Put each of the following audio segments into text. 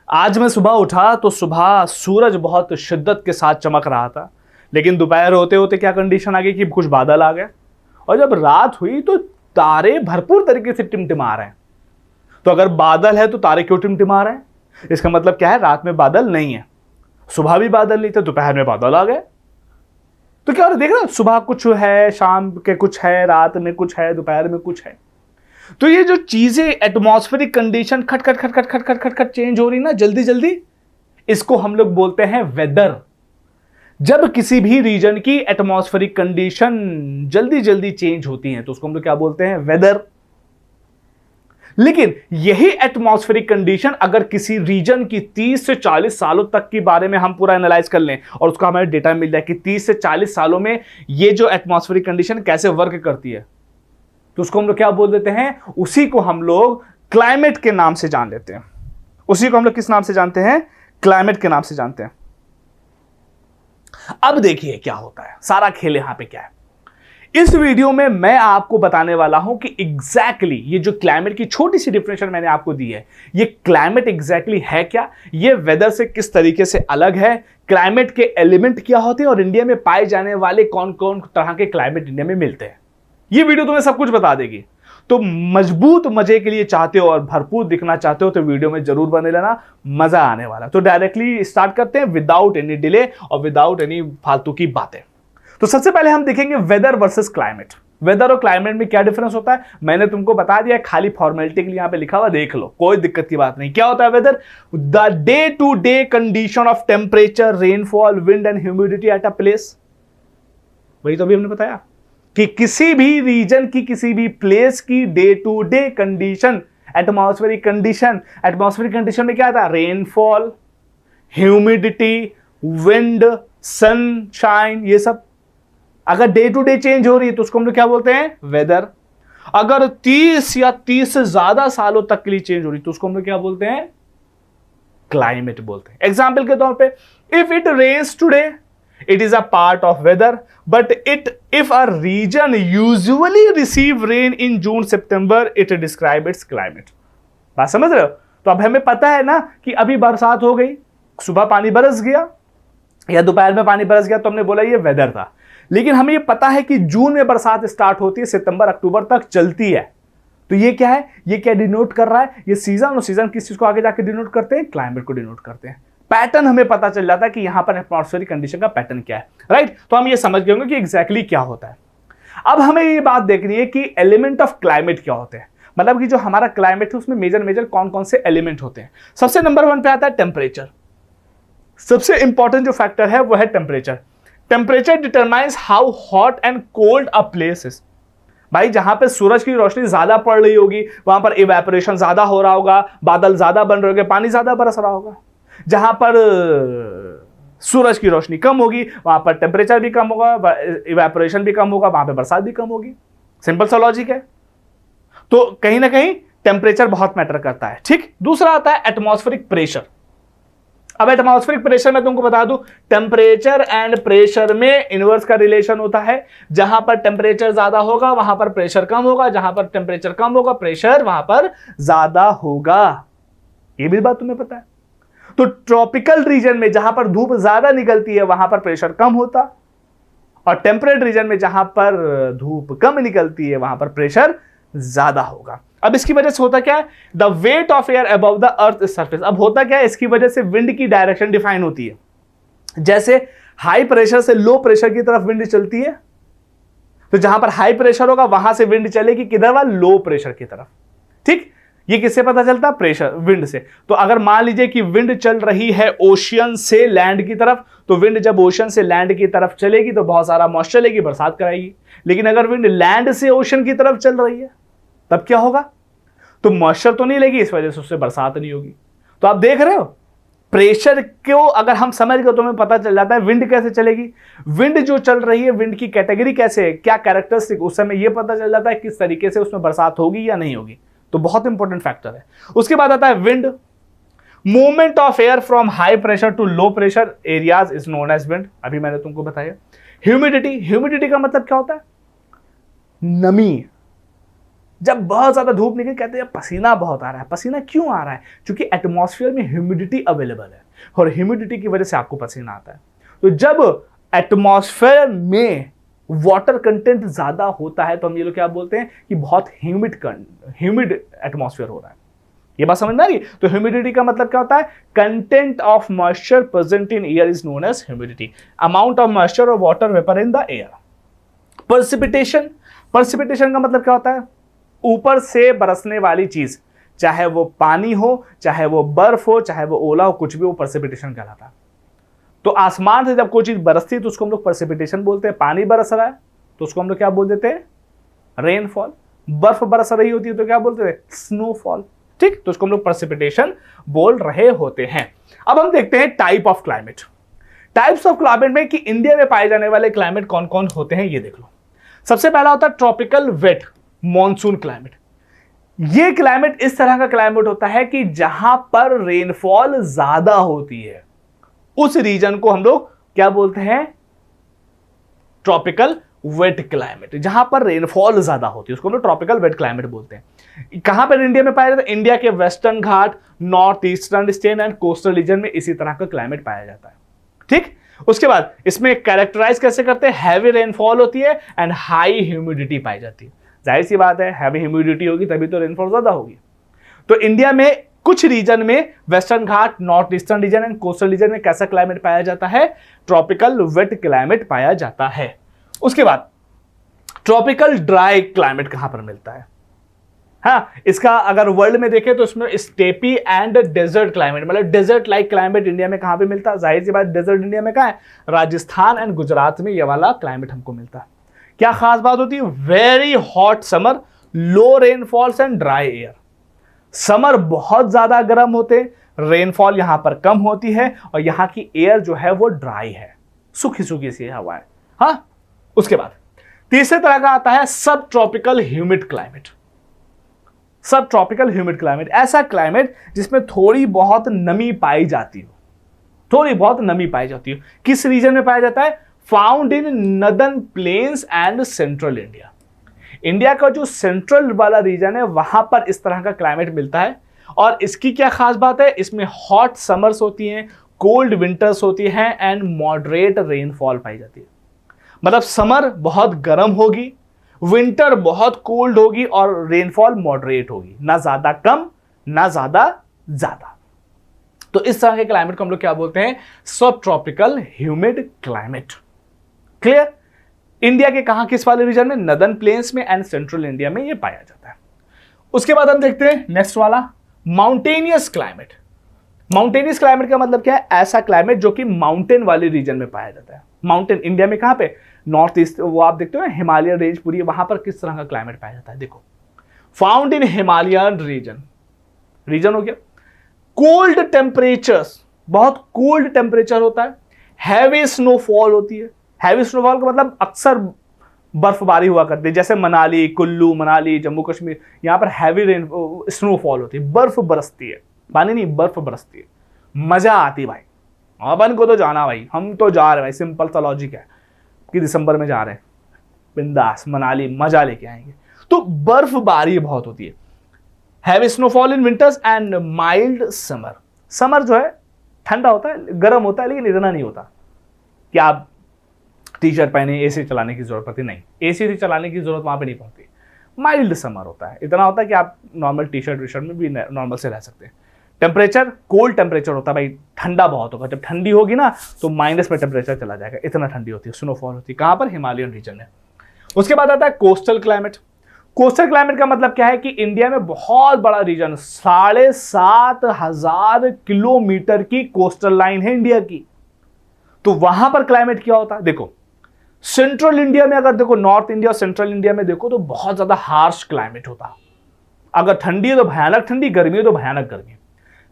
आज मैं सुबह उठा तो सुबह सूरज बहुत शिद्दत के साथ चमक रहा था, लेकिन दोपहर होते होते क्या कंडीशन आ गई कि कुछ बादल आ गए और जब रात हुई तो तारे भरपूर तरीके से टिमटिमा रहे हैं। तो अगर बादल है तो तारे क्यों टिमटिमा रहे हैं? इसका मतलब क्या है? रात में बादल नहीं है, सुबह भी बादल नहीं थे, दोपहर में बादल आ गए। तो क्या हो रहा है? देख रहे हो, सुबह कुछ है, शाम के कुछ है, रात में कुछ है, दोपहर में कुछ है। तो ये जो चीजें एटमॉस्फेरिक कंडीशन खट खट खट खट खट खट खट खट चेंज हो रही ना जल्दी जल्दी, इसको हम लोग बोलते हैं वेदर। जब किसी भी रीजन की एटमॉस्फेरिक कंडीशन जल्दी जल्दी चेंज होती है तो उसको हम लोग क्या बोलते हैं? वेदर। लेकिन यही एटमॉस्फेरिक कंडीशन अगर किसी रीजन की 30 से 40 सालों तक के बारे में हम पूरा एनालाइज कर लें और उसका हमें डेटा मिल जाए कि 30 से 40 सालों में ये जो एटमॉस्फेरिक कंडीशन कैसे वर्क करती है, तो उसको हम लोग क्या बोल देते हैं? उसी को हम लोग क्लाइमेट के नाम से जान लेते हैं। उसी को हम लोग किस नाम से जानते हैं? क्लाइमेट के नाम से जानते हैं। अब देखिए क्या होता है, सारा खेल यहां पे क्या है। इस वीडियो में मैं आपको बताने वाला हूं कि एग्जैक्टली ये जो क्लाइमेट की छोटी सी डिफिनेशन मैंने आपको दी है, ये क्लाइमेट एग्जैक्टली है क्या, ये वेदर से किस तरीके से अलग है, क्लाइमेट के एलिमेंट क्या होते हैं और इंडिया में पाए जाने वाले कौन कौन तरह के क्लाइमेट इंडिया में मिलते हैं। ये वीडियो तुम्हें सब कुछ बता देगी। तो मजबूत मजे के लिए चाहते हो और भरपूर दिखना चाहते हो तो वीडियो में जरूर बने रहना, मजा आने वाला। तो डायरेक्टली स्टार्ट करते हैं विदाउट एनी डिले और विदाउट एनी फालतू की बातें। तो सबसे पहले हम देखेंगे वेदर वर्सेस क्लाइमेट। वेदर और क्लाइमेट में क्या डिफरेंस होता है मैंने तुमको बता दिया, खाली फॉर्मेलिटी के लिए यहां पे लिखा हुआ देख लो, कोई दिक्कत की बात नहीं। क्या होता है weather? The day to day condition of temperature, rainfall, wind and humidity at a place. वही तो अभी हमने बताया कि किसी भी रीजन की, किसी भी प्लेस की day to day condition, atmospheric condition. Atmospheric condition में क्या था? रेनफॉल, ह्यूमिडिटी, विंड, सनशाइन, ये सब अगर डे टू डे चेंज हो रही है तो उसको हम लोग क्या बोलते हैं? वेदर। अगर 30 या 30 से ज्यादा सालों तक के लिए चेंज हो रही है तो उसको हम लोग क्या बोलते हैं? क्लाइमेट बोलते हैं। एग्जाम्पल के तौर पे if it rains today it is a part of weather, but if a region usually receive rain in June September it describe its climate। बात समझ रहे हो? तो अब हमें पता है ना कि अभी बरसात हो गई, सुबह पानी बरस गया या दोपहर में पानी बरस गया तो हमने बोला ये वेदर था। लेकिन हमें ये पता है कि जून में बरसात स्टार्ट होती है, सितंबर अक्टूबर तक चलती है। तो ये क्या है? ये क्या डिनोट कर रहा है? ये सीजन, और सीजन किस चीज को आगे जाके डिनोट करते हैं? क्लाइमेट को डिनोट करते हैं। पैटर्न हमें पता चल जाता है कि यहां पर एटमॉस्फेरिक कंडीशन का पैटर्न क्या है, राइट? तो हम ये समझ गए होंगे कि एग्जैक्टली क्या होता है। अब हमें ये बात देखनी है कि एलिमेंट ऑफ क्लाइमेट क्या होते हैं, मतलब कि जो हमारा क्लाइमेट है उसमें मेजर मेजर कौन कौन से एलिमेंट होते हैं। सबसे नंबर 1 पे आता है टेम्परेचर। सबसे इंपॉर्टेंट जो फैक्टर है वो है temperature. Temperature determines how hot and cold a place is. भाई जहां पे सूरज की रोशनी ज्यादा पड़ रही होगी वहां पर इवेपोरेशन ज्यादा हो रहा होगा, बादल ज्यादा बन रहे होंगे, पानी ज्यादा बरस रहा होगा। जहां पर सूरज की रोशनी कम होगी वहां पर टेम्परेचर भी कम होगा, इवेपोरेशन भी कम होगा, वहां पे बरसात भी कम होगी। सिंपल सा लॉजिक है। तो कहीं ना कहीं टेम्परेचर बहुत मैटर करता है, ठीक। दूसरा आता है एटमॉस्फेरिक प्रेशर। अब एटमॉस्फेरिक प्रेशर में तुमको बता दूं, टेम्परेचर एंड प्रेशर में इनवर्स का रिलेशन होता है। जहां पर टेम्परेचर ज्यादा होगा वहां पर प्रेशर कम होगा, जहां पर टेम्परेचर कम होगा प्रेशर वहां पर ज्यादा होगा। यह भी बात तुम्हें पता है। तो ट्रॉपिकल रीजन में जहां पर धूप ज्यादा निकलती है वहां पर प्रेशर कम होता, और टेम्परेट रीजन में जहां पर धूप कम निकलती है वहां पर प्रेशर ज्यादा होगा। अब इसकी वजह से होता क्या है? The weight of air above the earth surface. अब होता क्या है? इसकी वजह से विंड की डायरेक्शन डिफाइन होती है। जैसे हाई प्रेशर से लो प्रेशर की तरफ विंड चलती है, तो जहां पर हाई प्रेशर होगा वहां से विंड चलेगी किधर? वह लो प्रेशर की तरफ, ठीक। ये किससे पता चलता है? प्रेशर, विंड से। तो अगर मान लीजिए कि विंड चल रही है ओशियन से लैंड की तरफ, तो विंड जब ओशियन से लैंड की तरफ चलेगी तो बहुत सारा मॉइस्चर लेगी, बरसात कराएगी। लेकिन अगर विंड लैंड से ओशियन की तरफ चल रही है तब क्या होगा? तो मॉइस्चर तो नहीं लेगी, इस वजह से उससे बरसात नहीं होगी। तो आप देख रहे हो प्रेशर को अगर हम समझ गए तो हमें पता चल जाता है विंड कैसे चलेगी, विंड जो चल रही है विंड की कैटेगरी कैसे है, क्या कैरेक्टरिस्टिक, उस समय यह पता चल जाता है किस तरीके से उसमें बरसात होगी या नहीं होगी। तो बहुत इंपॉर्टेंट फैक्टर है। उसके बाद आता है wind. Movement of air from high pressure to low pressure areas is known as wind. अभी मैंने तुमको बताया। ह्यूमिडिटी। ह्यूमिडिटी का मतलब क्या होता है? नमी। जब बहुत ज्यादा धूप निकली कहते हैं पसीना बहुत आ रहा है। पसीना क्यों आ रहा है? क्योंकि एटमॉस्फेयर में ह्यूमिडिटी अवेलेबल है और ह्यूमिडिटी की वजह से आपको पसीना आता है। तो जब एटमॉस्फेयर में वाटर कंटेंट ज्यादा होता है तो हम ये लोग क्या बोलते हैं कि बहुत ह्यूमिड एटमॉस्फेयर हो रहा है। ये बात समझ में आ रही है? तो ह्यूमिडिटी का मतलब क्या होता है? Content of moisture present in air is known as humidity, amount of moisture और water vapour in the air. Precipitation, precipitation का मतलब क्या होता है? ऊपर से बरसने वाली चीज, चाहे वो पानी हो, चाहे वो बर्फ हो, चाहे वो ओला हो, कुछ भी, वो प्रेसिपिटेशन कहलाता है। तो आसमान से जब कोई चीज बरसती है तो उसको हम लोग प्रेसिपिटेशन बोलते हैं। पानी बरस रहा है तो उसको हम लोग क्या बोल देते हैं? रेनफॉल। बर्फ बरस रही होती है तो क्या बोलते हैं? स्नोफॉल। ठीक, तो उसको हम लोग प्रेसिपिटेशन बोल रहे होते हैं। अब हम देखते हैं type of climate. Types of climate में कि इंडिया में पाए जाने वाले क्लाइमेट कौन कौन होते हैं ये देख लो। सबसे पहला होता है ट्रॉपिकल वेट मॉनसून क्लाइमेट। ये क्लाइमेट इस तरह का क्लाइमेट होता है कि जहां पर रेनफॉल ज्यादा होती है उस रीजन को हम लोग क्या बोलते हैं? Tropical wet climate. जहां पर रेनफॉल ज्यादा होती है उसको हम लोग ट्रॉपिकल वेट क्लाइमेट बोलते हैं। कहां पर इंडिया में पाया जाता है? इंडिया के western Ghat, north eastern state and coastal region में इसी तरह का क्लाइमेट पाया जाता है। ठीक, उसके बाद इसमें कैरेक्टराइज कैसे करते हैं? हैवी रेनफॉल होती है एंड हाई ह्यूमिडिटी पाई जाती है। जाहिर सी बात है, हैवी ह्यूमिडिटी होगी तभी तो रेनफॉल ज्यादा होगी। तो इंडिया में कुछ रीजन में, western Ghat, north eastern region and coastal region में कैसा क्लाइमेट पाया जाता है? ट्रॉपिकल वेट क्लाइमेट पाया जाता है। उसके बाद ट्रॉपिकल ड्राई क्लाइमेट कहां पर मिलता है? हाँ, इसका अगर वर्ल्ड में देखें तो इसमें स्टेपी एंड डेजर्ट क्लाइमेट, मतलब डेजर्ट लाइक क्लाइमेट इंडिया में कहां पे मिलता है? जाहिर सी बात, डेजर्ट इंडिया में कहां है? राजस्थान एंड गुजरात में ये वाला क्लाइमेट हमको मिलता है। क्या खास बात होती है? Very hot summer, low rainfalls and dry air. Summer बहुत ज्यादा गर्म होते, रेनफॉल यहां पर कम होती है और यहां की एयर जो है वो ड्राई है, सूखी सूखी सी हवा है। हाँ, उसके बाद तीसरे तरह का आता है सब ट्रॉपिकल ह्यूमिड क्लाइमेट। सब ट्रॉपिकल ह्यूमिड क्लाइमेट ऐसा क्लाइमेट जिसमें थोड़ी बहुत नमी पाई जाती हो, थोड़ी बहुत नमी पाई जाती हो। किस रीजन में पाया जाता है? Found in northern plains and central India. India का जो सेंट्रल वाला रीजन है वहां पर इस तरह का क्लाइमेट मिलता है। और इसकी क्या खास बात है? इसमें हॉट समर्स होती हैं, कोल्ड विंटर्स होती हैं एंड मॉडरेट रेनफॉल पाई जाती है। मतलब समर बहुत गर्म होगी, विंटर बहुत कोल्ड होगी और रेनफॉल मॉडरेट होगी, ना ज्यादा कम ना ज्यादा ज्यादा। तो इस तरह के क्लाइमेट को हम लोग क्या बोलते हैं? सब tropical humid climate. Clear? India के कहां, किस वाले रीजन में? नदर्न प्लेन्स में एंड सेंट्रल इंडिया में ये पाया जाता है। उसके बाद हम देखते हैं नेक्स्ट वाला माउंटेनियस क्लाइमेट। माउंटेनियस क्लाइमेट का मतलब क्या है? ऐसा क्लाइमेट जो कि माउंटेन वाले रीजन में पाया जाता है। माउंटेन इंडिया में कहां पे? नॉर्थ ईस्ट, वो आप देखते हो हिमालयन रेंज पूरी, वहां पर किस तरह का क्लाइमेट पाया जाता है? देखो, found in Himalayan region. Region हो गया कोल्ड टेम्परेचर्स, बहुत कोल्ड टेम्परेचर होता है, हैवी स्नोफॉल होती है। हैवी स्नोफॉल का मतलब अक्सर बर्फबारी हुआ करती है, जैसे मनाली, कुल्लू मनाली, जम्मू कश्मीर, यहां पर हैवी रेन स्नोफॉल होती है, बर्फ बरसती है, पानी नहीं बर्फ बरसती है, मजा आती भाई। अपन को तो जाना भाई, हम तो जा रहे भाई, सिंपल सा लॉजिक है कि दिसंबर में जा रहे हैं, बिंदास मनाली मजा लेके आएंगे। तो बर्फबारी बहुत होती है। Heavy snowfall in winters and mild summer. Summer जो है ठंडा होता है, गर्म होता है, लेकिन इतना नहीं होता कि आप टी शर्ट पहने एसी चलाने की जरूरत पड़ती, नहीं, एसी से चलाने की जरूरत वहां पे नहीं पड़ती। माइल्ड समर होता है, इतना होता है कि आप normal T shirt V shirt में भी नॉर्मल से रह सकते हैं। टेम्परेचर कोल्ड टेम्परेचर होता है भाई, ठंडा बहुत होगा, जब ठंडी होगी ना तो माइनस में टेम्परेचर चला जाएगा, इतना ठंडी होती है। स्नोफॉल होती है कहां पर? हिमालयन रीजन में। उसके बाद आता है कोस्टल क्लाइमेट। कोस्टल क्लाइमेट का मतलब क्या है कि इंडिया में बहुत बड़ा रीजन, 7,500 किलोमीटर की कोस्टल लाइन है इंडिया की। तो वहां पर क्लाइमेट क्या होता है? देखो, सेंट्रल इंडिया में अगर देखो, नॉर्थ इंडिया और सेंट्रल इंडिया में देखो तो बहुत ज्यादा हार्श क्लाइमेट होता है। अगर ठंडी है तो भयानक ठंडी, गर्मी है तो भयानक गर्मी।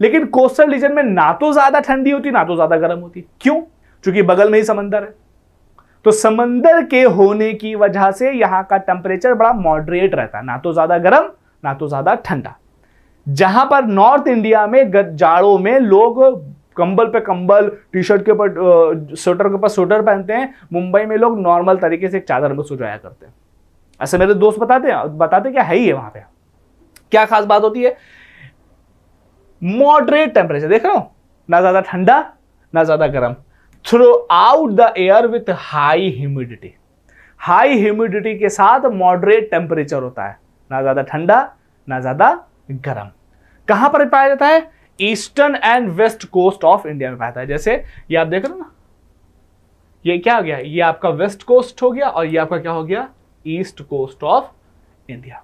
लेकिन कोस्टल रीजन में ना तो ज्यादा ठंडी होती ना तो ज्यादा गर्म होती। क्यों? क्योंकि बगल में ही समंदर है। तो समंदर के होने की वजह से यहां का टेम्परेचर बड़ा मॉडरेट रहता है, ना तो ज्यादा गर्म ना तो ज्यादा ठंडा। जहां पर नॉर्थ इंडिया में जाड़ों में लोग कंबल पे कंबल, टी शर्ट के ऊपर स्वेटर के ऊपर स्वेटर पहनते हैं, मुंबई में लोग नॉर्मल तरीके से एक चादर में सो जाया करते हैं। ऐसे मेरे दोस्त बताते क्या है ही है वहां पे। क्या खास बात होती है? मॉडरेट टेम्परेचर, देख रहे हो, ना ज्यादा ठंडा ना ज्यादा गर्म, through out the air with high humidity. High humidity के साथ मॉडरेट टेम्परेचर होता है, ना ज्यादा ठंडा ना ज्यादा गर्म। कहां पर पाया जाता है? Eastern and west coast of India में पाया जाता है। जैसे ये आप देख रहे हो ना, ये क्या हो गया, ये आपका वेस्ट कोस्ट हो गया और ये आपका क्या हो गया, east coast of India.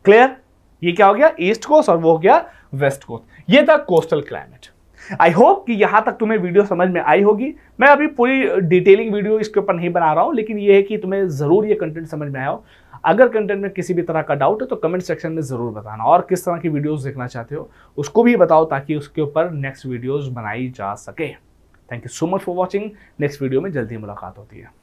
Clear? ये क्या हो गया, ईस्ट कोस्ट, और वो हो गया वेस्ट कोस्ट। ये था कोस्टल क्लाइमेट। आई होप कि यहां तक तुम्हें वीडियो समझ में आई होगी। मैं अभी पूरी डिटेलिंग वीडियो इसके ऊपर नहीं बना रहा हूं, लेकिन ये है कि तुम्हें जरूर ये कंटेंट समझ में आया हो। अगर कंटेंट में किसी भी तरह का डाउट है तो कमेंट सेक्शन में जरूर बताना, और किस तरह की वीडियोस देखना चाहते हो उसको भी बताओ, ताकि उसके ऊपर नेक्स्ट वीडियोस बनाई जा सके। Thank you so much for watching. Next video में जल्दी मुलाकात होती है।